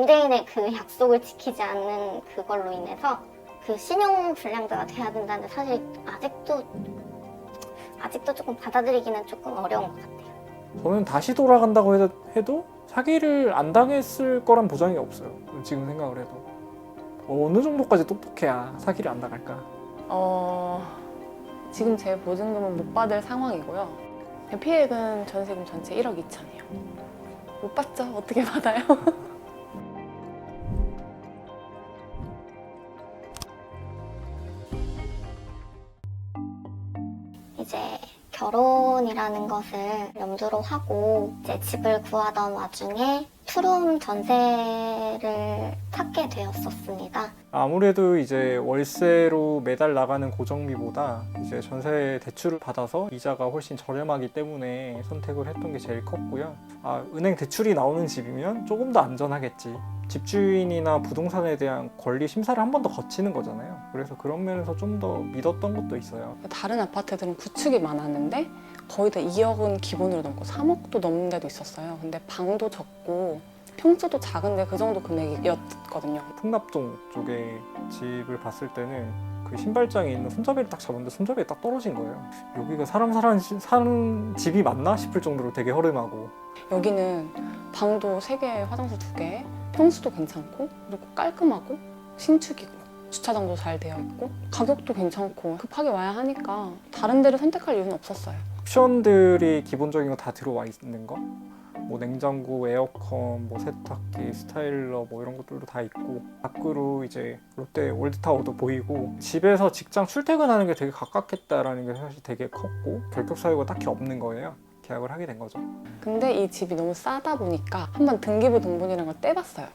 임대인의 그 약속을 지키지 않는 그걸로 인해서 그 신용 불량자가 돼야 된다는데 사실 아직도 조금 받아들이기는 조금 어려운 것 같아요. 저는 다시 돌아간다고 해도 사기를 안 당했을 거란 보장이 없어요. 지금 생각을 해도. 어느 정도까지 똑똑해야 사기를 안 당할까? 지금 제 보증금은 못 받을 상황이고요. 피해액은 전세금 전체 1억 2천이요. 못 받죠? 어떻게 받아요? 이제 결혼이라는 것을 염두로 하고 이제 집을 구하던 와중에 투룸 전세를 찾게 되었었습니다. 아무래도 이제 월세로 매달 나가는 고정비보다 이제 전세 대출을 받아서 이자가 훨씬 저렴하기 때문에 선택을 했던 게 제일 컸고요. 은행 대출이 나오는 집이면 조금 더 안전하겠지. 집주인이나 부동산에 대한 권리 심사를 한 번 더 거치는 거잖아요. 그래서 그런 면에서 좀 더 믿었던 것도 있어요. 다른 아파트들은 구축이 많았는데 거의 다 2억은 기본으로 넘고 3억도 넘는 데도 있었어요. 근데 방도 적고 평수도 작은데 그 정도 금액이었거든요. 풍납동 쪽에 집을 봤을 때는 그 신발장에 있는 손잡이를 딱 잡았는데 손잡이가 딱 떨어진 거예요. 여기가 사람 사는 집이 맞나 싶을 정도로 되게 허름하고. 여기는 방도 3개, 화장실 2개, 평수도 괜찮고 그리고 깔끔하고 신축이고 주차장도 잘 되어 있고 가격도 괜찮고 급하게 와야 하니까 다른 데를 선택할 이유는 없었어요. 옵션들이 기본적인 거 다 들어와 있는 거, 뭐 냉장고, 에어컨, 뭐 세탁기, 스타일러 뭐 이런 것들도 다 있고 밖으로 이제 롯데 월드타워도 보이고 집에서 직장 출퇴근하는 게 되게 가깝겠다라는 게 사실 되게 컸고 결격 사유가 딱히 없는 거예요. 계약을 하게 된 거죠. 근데 이 집이 너무 싸다 보니까 한번 등기부 등본이라는 걸 떼봤어요.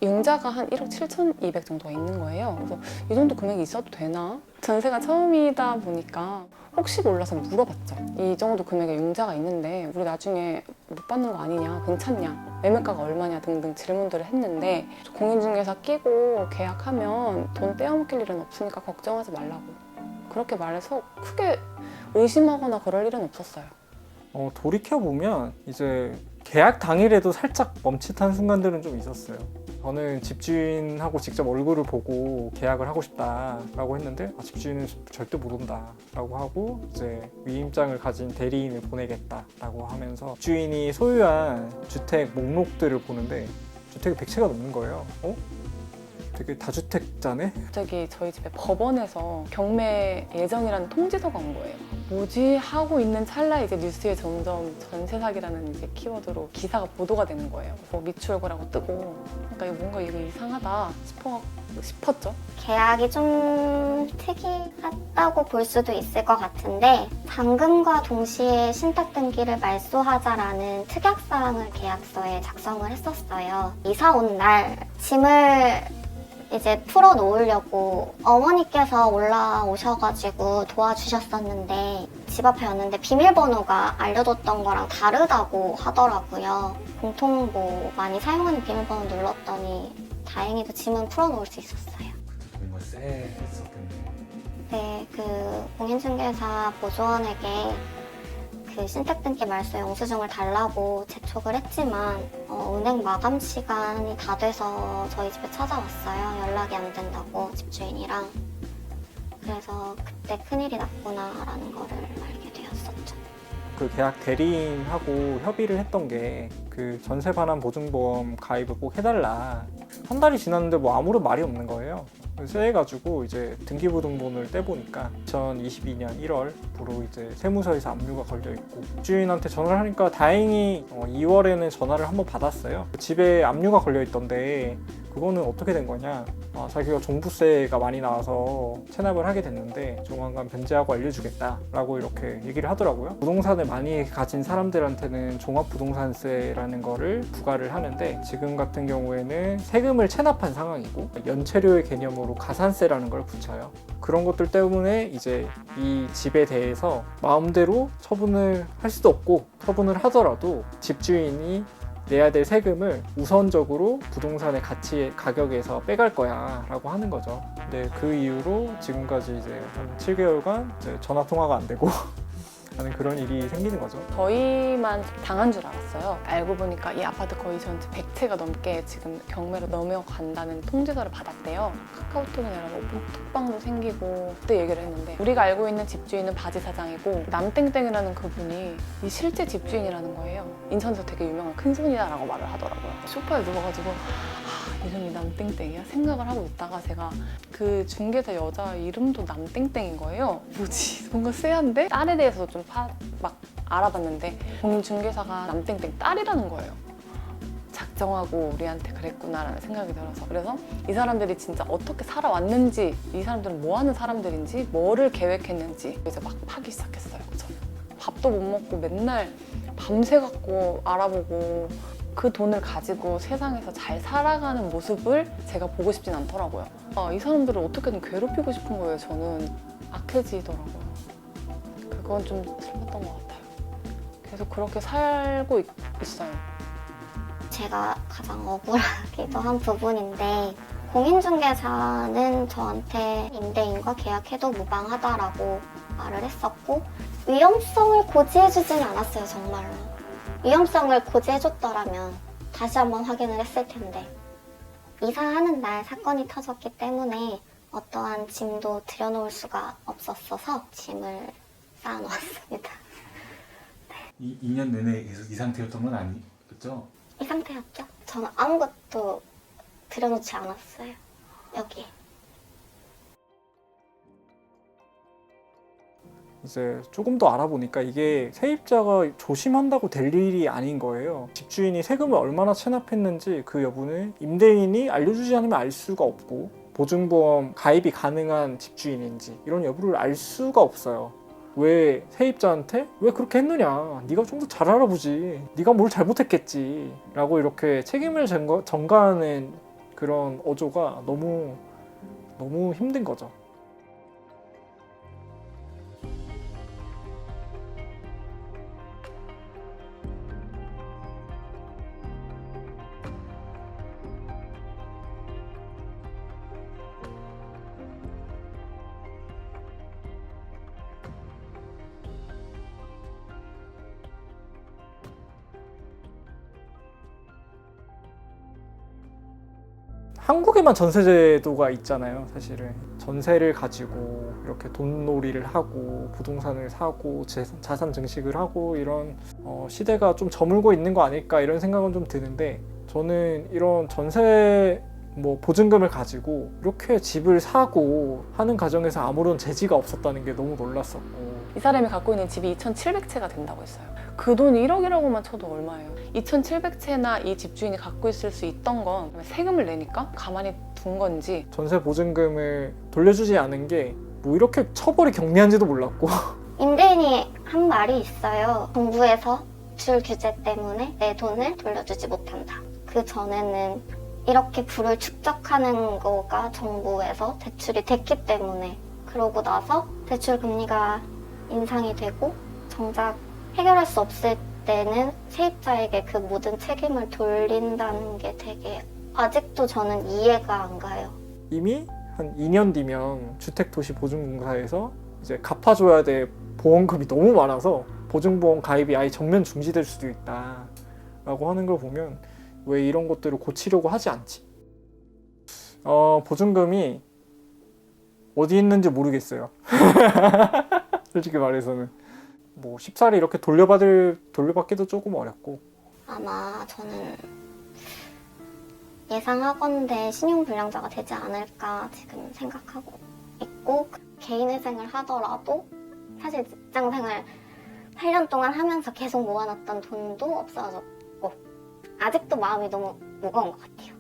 융자가 한 1억 7,200 정도가 있는 거예요. 그래서 이 정도 금액이 있어도 되나? 전세가 처음이다 보니까 혹시 몰라서 물어봤죠. 이 정도 금액의 융자가 있는데 우리 나중에 못 받는 거 아니냐, 괜찮냐, 매매가가 얼마냐 등등 질문들을 했는데 공인중개사 끼고 계약하면 돈 떼어먹힐 일은 없으니까 걱정하지 말라고 그렇게 말해서 크게 의심하거나 그럴 일은 없었어요. 돌이켜보면 이제 계약 당일에도 살짝 멈칫한 순간들은 좀 있었어요. 저는 집주인하고 직접 얼굴을 보고 계약을 하고 싶다라고 했는데 집주인은 절대 못 온다라고 하고 이제 위임장을 가진 대리인을 보내겠다라고 하면서 집주인이 소유한 주택 목록들을 보는데 주택이 100채가 넘는 거예요. 되게 다주택자네? 갑자기 저희 집에 법원에서 경매 예정이라는 통지서가 온 거예요. 뭐지? 하고 있는 찰나에 이제 뉴스에 점점 전세 사기라는 이제 키워드로 기사가 보도가 되는 거예요. 그래서 미추홀거라고 뜨고 그러니까 뭔가 이거 이상하다 싶었죠. 계약이 좀 특이하다고 볼 수도 있을 것 같은데 잔금과 동시에 신탁 등기를 말소하자라는 특약사항을 계약서에 작성을 했었어요. 이사 온 날 짐을 이제 풀어놓으려고 어머니께서 올라오셔가지고 도와주셨었는데 집 앞에 왔는데 비밀번호가 알려줬던 거랑 다르다고 하더라고요. 공통 뭐 많이 사용하는 비밀번호 눌렀더니 다행히도 짐은 풀어놓을 수 있었어요. 뭔가 쎄했었겠네. 네, 그 공인중개사 보조원에게 그 신탁등기 말소 영수증을 달라고 재촉을 했지만 은행 마감 시간이 다 돼서 저희 집에 찾아왔어요. 연락이 안 된다고 집주인이랑. 그래서 그때 큰일이 났구나라는 거를 알게 되었었죠. 그 계약 대리인하고 협의를 했던 게 그 전세 반환 보증보험 가입을 꼭 해달라. 한 달이 지났는데 뭐 아무런 말이 없는 거예요. 쎄해가지고 이제 등기부등본을 떼보니까 2022년 1월부로 이제 세무서에서 압류가 걸려 있고 주인한테 전화를 하니까 다행히 2월에는 전화를 한번 받았어요. 집에 압류가 걸려 있던데 그거는 어떻게 된 거냐? 자기가 종부세가 많이 나와서 체납을 하게 됐는데 조만간 변제하고 알려주겠다라고 이렇게 얘기를 하더라고요. 부동산을 많이 가진 사람들한테는 종합부동산세라는 거를 부과를 하는데 지금 같은 경우에는 세금을 체납한 상황이고 연체료의 개념으로 가산세라는 걸 붙여요. 그런 것들 때문에 이제 이 집에 대해서 마음대로 처분을 할 수도 없고 처분을 하더라도 집주인이 내야 될 세금을 우선적으로 부동산의 가격에서 빼갈 거야 라고 하는 거죠. 근데 그 이후로 지금까지 이제 한 7개월간 이제 전화 통화가 안 되고 하는 그런 일이 생기는 거죠. 저희만 당한 줄 알았어요. 알고 보니까 이 아파트 거의 전체 100채가 넘게 지금 경매로 넘어간다는 통지서를 받았대요. 카카오톡이나 이런 오픈 톡방도 생기고 그때 얘기를 했는데 우리가 알고 있는 집주인은 바지 사장이고 남땡땡이라는 그분이 이 실제 집주인이라는 거예요. 인천에서 되게 유명한 큰손이다라고 말을 하더라고요. 소파에 누워가지고 이름이 남땡땡이야? 생각을 하고 있다가 제가 그 중개사 여자 이름도 남땡땡인 거예요. 뭐지? 뭔가 쎄한데? 딸에 대해서 좀 막 알아봤는데 공인 중개사가 남땡땡 딸이라는 거예요. 작정하고 우리한테 그랬구나라는 생각이 들어서 그래서 이 사람들이 진짜 어떻게 살아왔는지 이 사람들은 뭐 하는 사람들인지 뭐를 계획했는지 이제 막 파기 시작했어요. 저는 밥도 못 먹고 맨날 밤새 갖고 알아보고 그 돈을 가지고 세상에서 잘 살아가는 모습을 제가 보고 싶진 않더라고요. 이 사람들을 어떻게든 괴롭히고 싶은 거예요. 저는 악해지더라고요. 그건 좀 슬펐던 것 같아요. 계속 그렇게 살고 있어요. 제가 가장 억울하기도 한 부분인데 공인중개사는 저한테 임대인과 계약해도 무방하다라고 말을 했었고 위험성을 고지해주진 않았어요. 정말로. 위험성을 고지해줬더라면 다시 한번 확인을 했을 텐데 이사하는 날 사건이 터졌기 때문에 어떠한 짐도 들여놓을 수가 없었어서 짐을 쌓아놓았습니다. 2년 내내 계속 이 상태였던 건 아니겠죠? 이 상태였죠? 저는 아무것도 들여놓지 않았어요. 여기에. 이제 조금 더 알아보니까 이게 세입자가 조심한다고 될 일이 아닌 거예요. 집주인이 세금을 얼마나 체납했는지 그 여부는 임대인이 알려주지 않으면 알 수가 없고 보증보험 가입이 가능한 집주인인지 이런 여부를 알 수가 없어요. 왜 세입자한테 왜 그렇게 했느냐, 네가 좀 더 잘 알아보지, 네가 뭘 잘못했겠지 라고 이렇게 책임을 전가하는 그런 어조가 너무 힘든 거죠. 한국에만 전세제도가 있잖아요. 사실은 전세를 가지고 이렇게 돈놀이를 하고 부동산을 사고 자산 증식을 하고 이런 시대가 좀 저물고 있는 거 아닐까 이런 생각은 좀 드는데 저는 이런 전세 보증금을 가지고 이렇게 집을 사고 하는 과정에서 아무런 제지가 없었다는 게 너무 놀랐었고 이 사람이 갖고 있는 집이 2,700채가 된다고 했어요. 그 돈이 1억이라고만 쳐도 얼마예요? 2,700채나 이 집주인이 갖고 있을 수 있던 건 세금을 내니까 가만히 둔 건지 전세 보증금을 돌려주지 않은 게 이렇게 처벌이 경미한지도 몰랐고 임대인이 한 말이 있어요. 정부에서 대출 규제 때문에 내 돈을 돌려주지 못한다. 그 전에는 이렇게 부를 축적하는 거가 정부에서 대출이 됐기 때문에 그러고 나서 대출 금리가 인상이 되고 정작 해결할 수 없을 때는 세입자에게 그 모든 책임을 돌린다는 게 되게 아직도 저는 이해가 안 가요. 이미 한 2년 뒤면 주택도시보증공사에서 이제 갚아줘야 될 보험금이 너무 많아서 보증보험 가입이 아예 전면 중지될 수도 있다라고 하는 걸 보면 왜 이런 것들을 고치려고 하지 않지? 보증금이 어디 있는지 모르겠어요. 솔직히 말해서는 쉽사리 이렇게 돌려받기도 조금 어렵고 아마 저는 예상하건대 신용불량자가 되지 않을까 지금 생각하고 있고 개인회생을 하더라도 사실 직장생활 8년 동안 하면서 계속 모아놨던 돈도 없어졌고 아직도 마음이 너무 무거운 것 같아요.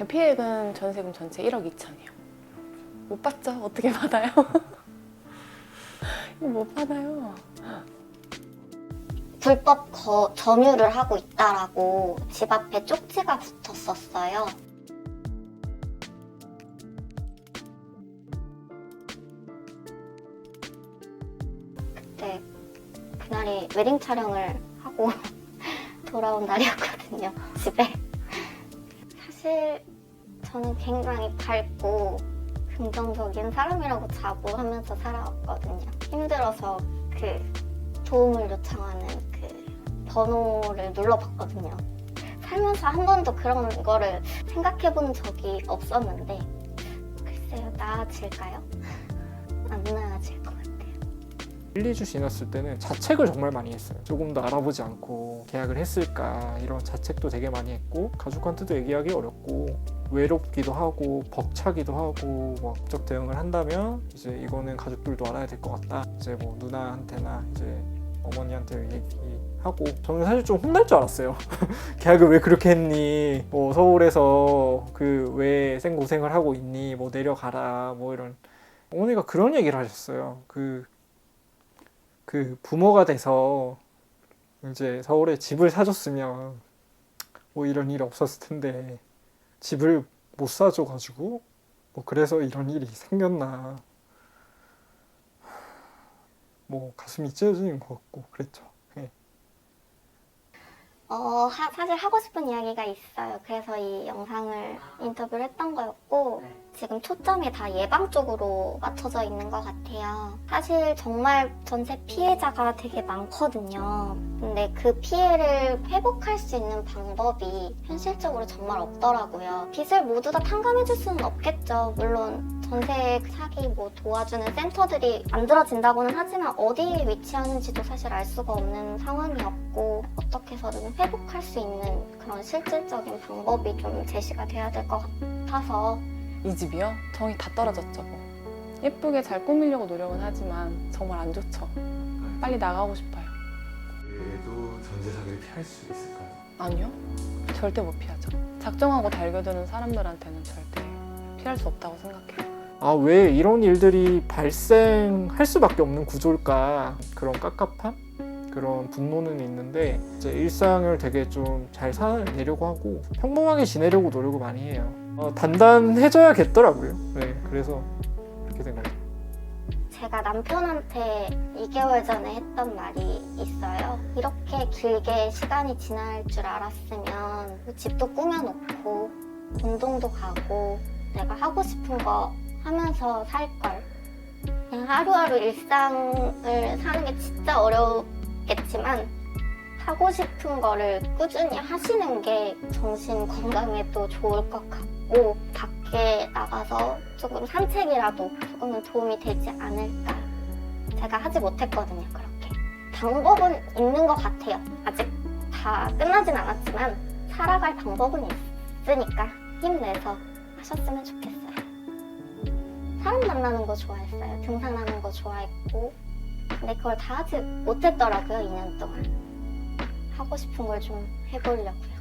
피해액은 전세금 전체 1억 2천이요. 못 받죠? 어떻게 받아요? 이거 못 받아요. 불법 점유를 하고 있다라고 집 앞에 쪽지가 붙었었어요. 그때 그날이 웨딩 촬영을 하고 돌아온 날이었거든요, 집에. 사실 저는 굉장히 밝고 긍정적인 사람이라고 자부하면서 살아왔거든요. 힘들어서 그 도움을 요청하는 그 번호를 눌러봤거든요. 살면서 한 번도 그런 거를 생각해 본 적이 없었는데 글쎄요, 나아질까요? 안 나아질 것 같아요. 1, 2주 지났을 때는 자책을 정말 많이 했어요. 조금 더 알아보지 않고 계약을 했을까 이런 자책도 되게 많이 했고 가족한테도 얘기하기 어렵고 외롭기도 하고 벅차기도 하고 뭐 법적 대응을 한다면 이제 이거는 가족들도 알아야 될 것 같다. 이제 뭐 누나한테나 이제 어머니한테 얘기하고 저는 사실 좀 혼날 줄 알았어요. 계약을 왜 그렇게 했니? 뭐 서울에서 그 왜 생고생을 하고 있니? 뭐 내려가라 뭐 이런 어머니가 그런 얘기를 하셨어요. 그 부모가 돼서 이제 서울에 집을 사줬으면 뭐 이런 일이 없었을 텐데 집을 못 사줘가지고 뭐 그래서 이런 일이 생겼나 뭐 가슴이 찢어지는 것 같고 그랬죠. 네. 사실 하고 싶은 이야기가 있어요. 그래서 이 영상을 인터뷰를 했던 거였고 지금 초점이 다 예방 쪽으로 맞춰져 있는 것 같아요. 사실 정말 전세 피해자가 되게 많거든요. 근데 그 피해를 회복할 수 있는 방법이 현실적으로 정말 없더라고요. 빚을 모두 다 탕감해줄 수는 없겠죠. 물론 전세 사기 뭐 도와주는 센터들이 만들어진다고는 하지만 어디에 위치하는지도 사실 알 수가 없는 상황이었고 어떻게 해서든 회복할 수 있는 그런 실질적인 방법이 좀 제시가 돼야 될 것 같아서. 이 집이요? 정이 다 떨어졌죠. 뭐. 예쁘게 잘 꾸미려고 노력은 하지만 정말 안 좋죠. 빨리 나가고 싶어요. 얘도 전세 사기를 피할 수 있을까요? 아니요. 절대 못 피하죠. 작정하고 달겨드는 사람들한테는 절대 피할 수 없다고 생각해요. 아, 왜 이런 일들이 발생할 수밖에 없는 구조일까? 그런 깝깝함? 그런 분노는 있는데 이제 일상을 되게 좀 잘 살아내려고 하고 평범하게 지내려고 노력을 많이 해요. 단단해져야겠더라고요. 네, 그래서 그렇게 된 거죠. 제가 남편한테 2개월 전에 했던 말이 있어요. 이렇게 길게 시간이 지날 줄 알았으면 집도 꾸며놓고 운동도 가고 내가 하고 싶은 거 하면서 살걸. 그냥 하루하루 일상을 사는 게 진짜 어렵겠지만 하고 싶은 거를 꾸준히 하시는 게 정신 건강에도 좋을 것 같고 밖에 나가서 조금 산책이라도 조금은 도움이 되지 않을까. 제가 하지 못했거든요, 그렇게. 방법은 있는 것 같아요. 아직 다 끝나진 않았지만 살아갈 방법은 있으니까 힘내서 하셨으면 좋겠어요. 사람 만나는 거 좋아했어요. 등산하는 거 좋아했고 근데 그걸 다 하지 못했더라고요, 2년 동안. 하고 싶은 걸 좀 해보려고요.